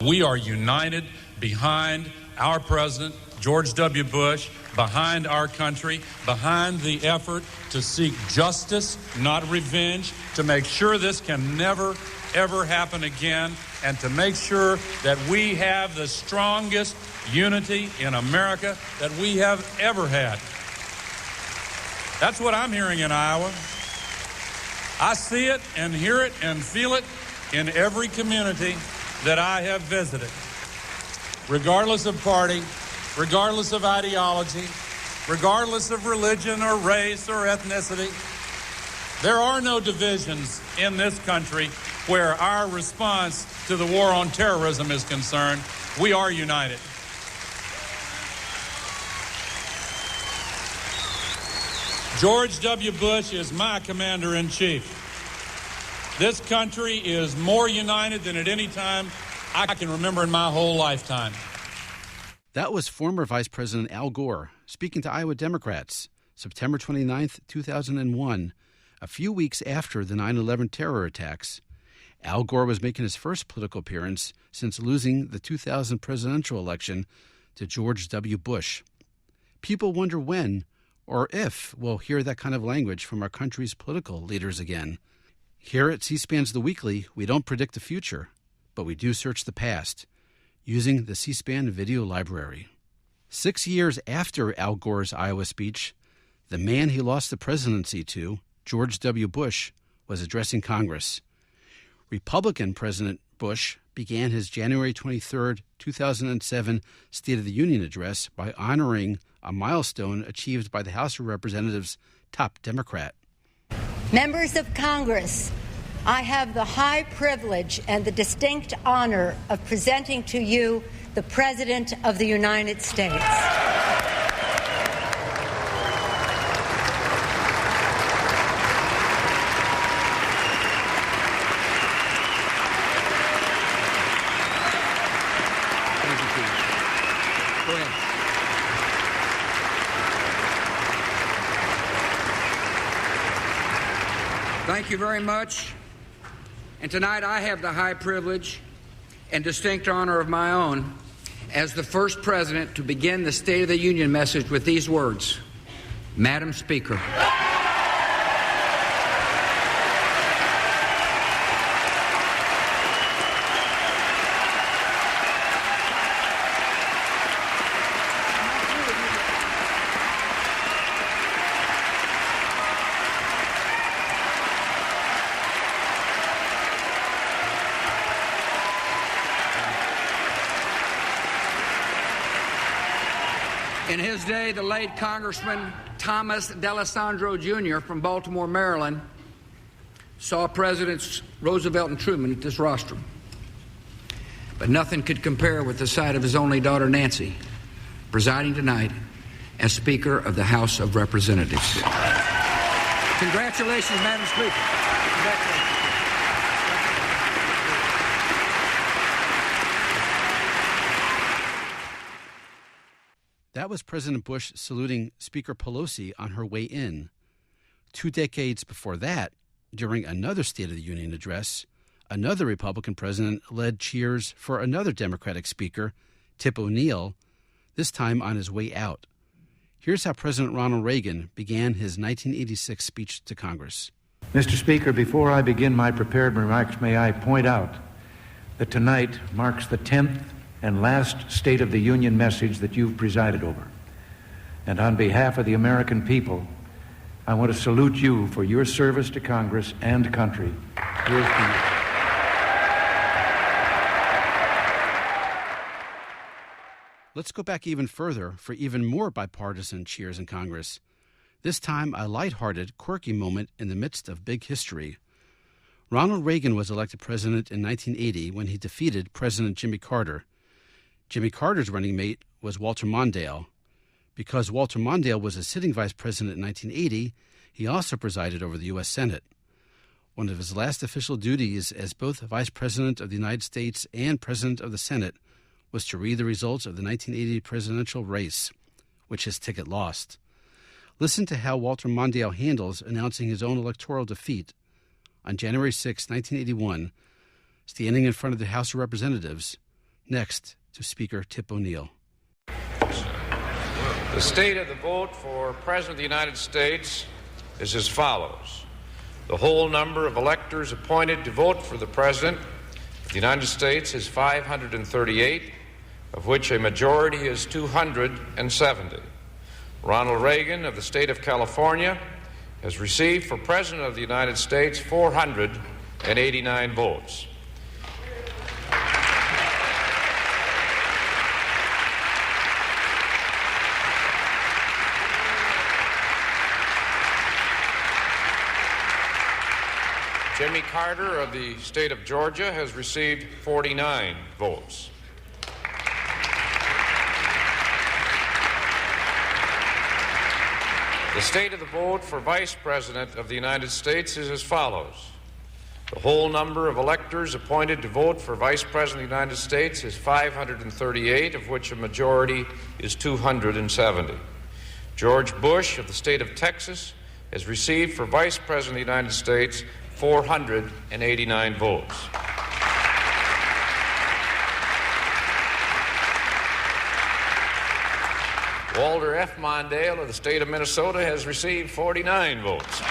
We are united behind our president, George W. Bush, behind our country, behind the effort to seek justice, not revenge, to make sure this can never, ever happen again, and to make sure that we have the strongest unity in America that we have ever had. That's what I'm hearing in Iowa. I see it and hear it and feel it in every community that I have visited. Regardless of party, regardless of ideology, regardless of religion or race or ethnicity, there are no divisions in this country where our response to the war on terrorism is concerned. We are united. George W. Bush is my commander-in-chief. This country is more united than at any time I can remember in my whole lifetime. That was former Vice President Al Gore speaking to Iowa Democrats September 29th, 2001, a few weeks after the 9/11 terror attacks. Al Gore was making his first political appearance since losing the 2000 presidential election to George W. Bush. People wonder when or if we'll hear that kind of language from our country's political leaders again. Here at C-SPAN's The Weekly, we don't predict the future, but we do search the past using the C-SPAN video library. 6 years after Al Gore's Iowa speech, the man he lost the presidency to, George W. Bush, was addressing Congress. Republican President Bush began his January 23, 2007 State of the Union address by honoring a milestone achieved by the House of Representatives' top Democrat. Members of Congress, I have the high privilege and the distinct honor of presenting to you the President of the United States. Thank you very much. And tonight I have the high privilege and distinct honor of my own as the first president to begin the State of the Union message with these words: Madam Speaker. In his day, the late Congressman Thomas D'Alessandro Jr. from Baltimore, Maryland, saw Presidents Roosevelt and Truman at this rostrum. But nothing could compare with the sight of his only daughter, Nancy, presiding tonight as Speaker of the House of Representatives. Congratulations, Madam Speaker. Congratulations. That was President Bush saluting Speaker Pelosi on her way in. 2 decades before that, during another State of the Union address, another Republican president led cheers for another Democratic speaker, Tip O'Neill, this time on his way out. Here's how President Ronald Reagan began his 1986 speech to Congress. Mr. Speaker, before I begin my prepared remarks, may I point out that tonight marks the 10th and last State of the Union message that you've presided over. And on behalf of the American people, I want to salute you for your service to Congress and country. Here's to you. Let's go back even further for even more bipartisan cheers in Congress. This time, a lighthearted, quirky moment in the midst of big history. Ronald Reagan was elected president in 1980 when he defeated President Jimmy Carter. Jimmy Carter's running mate was Walter Mondale. Because Walter Mondale was a sitting vice president in 1980, he also presided over the U.S. Senate. One of his last official duties as both vice president of the United States and president of the Senate was to read the results of the 1980 presidential race, which his ticket lost. Listen to how Walter Mondale handles announcing his own electoral defeat. On January 6, 1981, standing in front of the House of Representatives, Next to Speaker Tip O'Neill. The state of the vote for President of the United States is as follows. The whole number of electors appointed to vote for the President of the United States is 538, of which a majority is 270. Ronald Reagan of the state of California has received for President of the United States 489 votes. Jimmy Carter of the state of Georgia has received 49 votes. The state of the vote for Vice President of the United States is as follows. The whole number of electors appointed to vote for Vice President of the United States is 538, of which a majority is 270. George Bush of the state of Texas has received for Vice President of the United States 489 votes. Walter F. Mondale of the state of Minnesota has received 49 votes.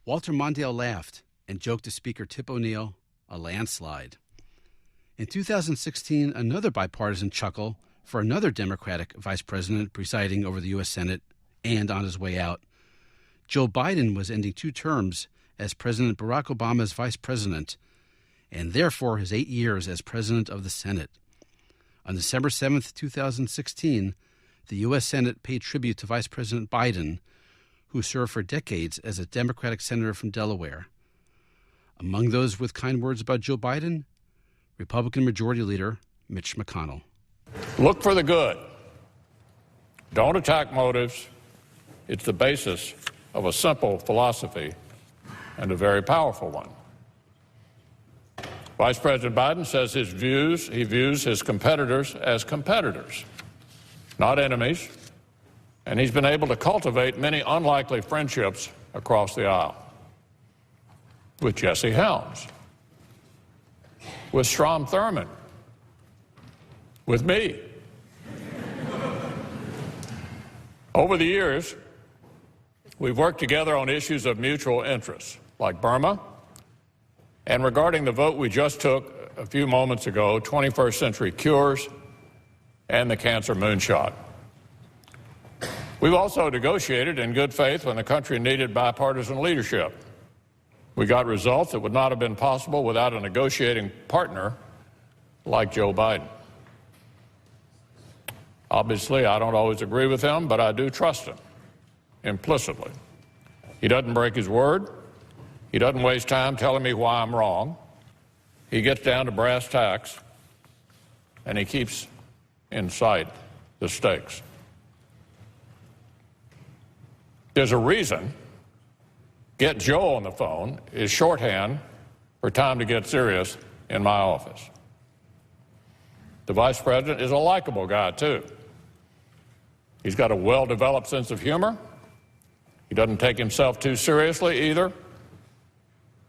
Walter Mondale laughed and joked to Speaker Tip O'Neill, a landslide. In 2016, another bipartisan chuckle for another Democratic vice president presiding over the U.S. Senate and on his way out. Joe Biden was ending 2 terms as President Barack Obama's vice president, and therefore his 8 years as president of the Senate. On December 7, 2016, the U.S. Senate paid tribute to Vice President Biden, who served for decades as a Democratic senator from Delaware. Among those with kind words about Joe Biden, Republican Majority Leader Mitch McConnell. Look for the good. Don't attack motives. It's the basis of a simple philosophy and a very powerful one. Vice President Biden says he views his competitors as competitors, not enemies, and he's been able to cultivate many unlikely friendships across the aisle. With Jesse Helms, with Strom Thurmond, with me. Over the years, we've worked together on issues of mutual interest, like Burma, and regarding the vote we just took a few moments ago, 21st century cures and the cancer moonshot. We've also negotiated in good faith when the country needed bipartisan leadership. We got results that would not have been possible without a negotiating partner like Joe Biden. Obviously, I don't always agree with him, but I do trust him implicitly. He doesn't break his word. He doesn't waste time telling me why I'm wrong. He gets down to brass tacks, and he keeps in sight the stakes. There's a reason Get Joe on the phone is shorthand for time to get serious in my office. The vice president is a likable guy, too. He's got a well-developed sense of humor. He doesn't take himself too seriously either.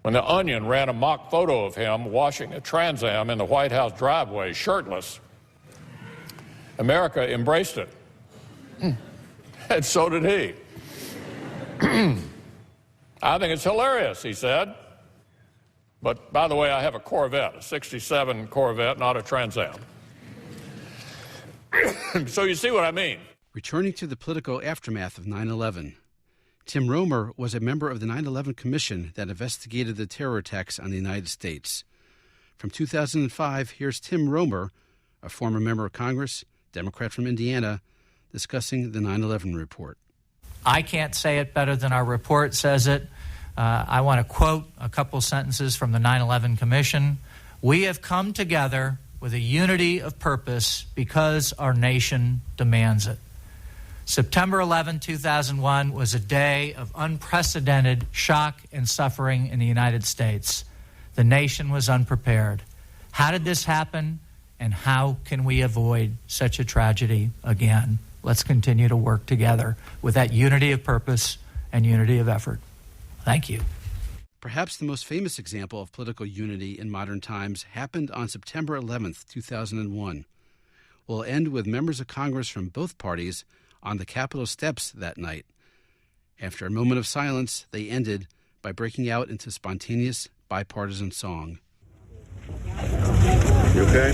When The Onion ran a mock photo of him washing a Trans Am in the White House driveway shirtless, America embraced it. And so did he. I think it's hilarious, he said. But by the way, I have a Corvette, a 67 Corvette, not a Trans Am. So you see what I mean. Returning to the political aftermath of 9/11, Tim Romer was a member of the 9/11 Commission that investigated the terror attacks on the United States. From 2005, here's Tim Romer, a former member of Congress, Democrat from Indiana, discussing the 9/11 report. I can't say it better than our report says it. I want to quote a couple sentences from the 9/11 Commission. We have come together with a unity of purpose because our nation demands it. September 11, 2001 was a day of unprecedented shock and suffering in the United States. The nation was unprepared. How did this happen, and how can we avoid such a tragedy again? Let's continue to work together with that unity of purpose and unity of effort. Thank you. Perhaps the most famous example of political unity in modern times happened on September 11th, 2001. We'll end with members of Congress from both parties on the Capitol steps that night. After a moment of silence, they ended by breaking out into spontaneous bipartisan song. You okay?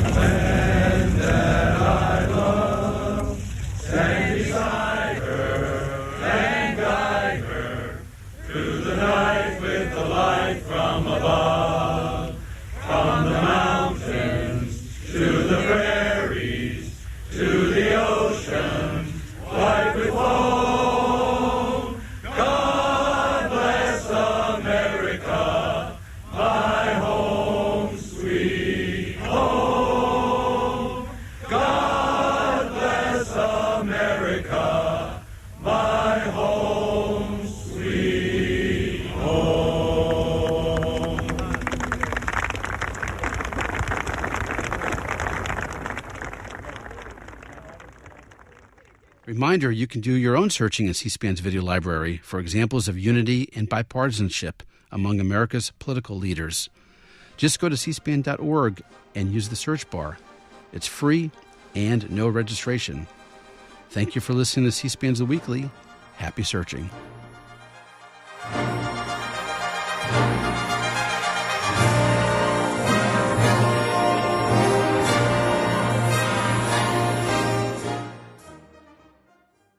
And that I love, stand beside her and guide her through the night with the light from above, from the mountains to the prairies to the ocean, white with foam. God bless America, my home, sweet home. God bless America, my home, sweet home. Reminder, you can do your own searching in C-SPAN's video library for examples of unity and bipartisanship among America's political leaders. Just go to cspan.org and use the search bar. It's free and no registration. Thank you for listening to C-SPAN's The Weekly. Happy searching.